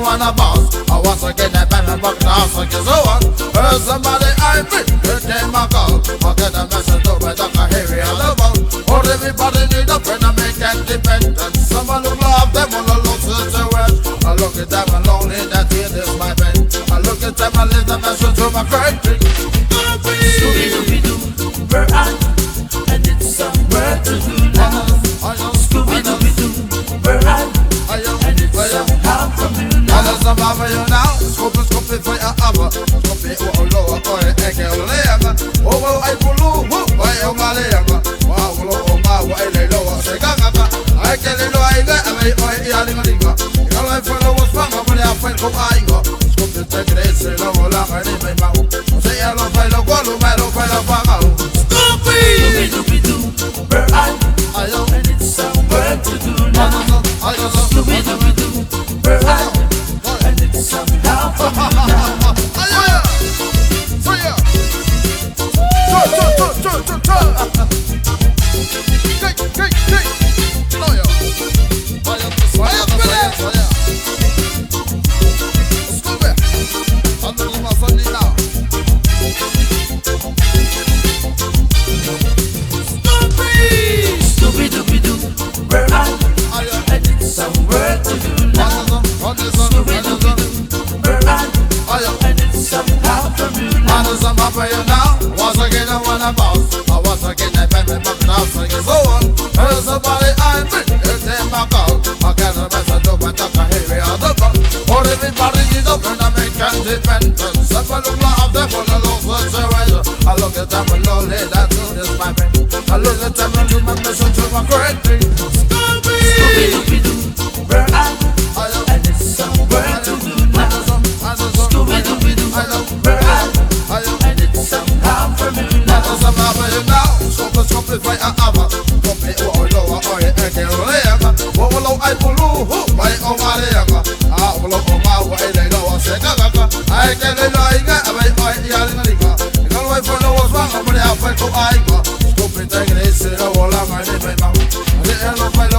one a boss. I once again I bang and buck the house like so on. Heard somebody I meet, it came my call. I get a message over that I hear it all about. All everybody need a friend to make independent. Someone who love them on the low situation. I look at them and lonely, that here is my bed. I look at them and leave the message to my country. Scooby-Dooby-Doo, we're out, and it's somewhere to do now. Scooby-Dooby-Doo, we're out, and it's somehow from you now. And it's somehow for you now. Scoopy, Scoopy for your hour. Scoopy, oh, Lord, oh, I can't live. Oh, well, I pull over, oh, my live. Wow, oh, my, why they lower, say, Gaga. I can't live, I got a way, oh, yeah, Linga. You know, I follow what's wrong, but I find go, I go. Scoopy, take it, say, no, I didn't make my mouth. Say, I don't find a wall, I don't find a bang. Scooby-Dooby-Doo, we're out, and it's somewhere to do now. Scooby-Dooby-Doo, we're out, and it's somehow from you now. Scooby-Dooby-Doo, we're out, and it's somewhere to do now. Scooby-Dooby-Doo, we're out, and it's somehow from you now. And some up for you now. Once again I want a boss. I once again I bend me back now so you so on. Here's somebody I meet. It's in my call. I get a message to my talk. I hear it on the phone. For everybody is open to make independent. Someone who love them on the low situation. I look at them and lonely. That's who is my friend. I look at them and do my mission to my country. Scooby-Dooby-Doo, we're out, and it's somewhere to do now. Scooby-Dooby-Doo, we're out, and it's somehow from you now. Somehow for you now. Scoopy for your hour. Scoopy, oh, Lord, oh, I can't live. Oh, I pull over, oh, my live. Ah, oh, my, why they know I say, Gaga. I can't live, I got a way, oh, yeah, Linga. You know, I follow what's wrong, but I find go, I go. Scoopy, take it, say, oh, I'm going to make my mouth.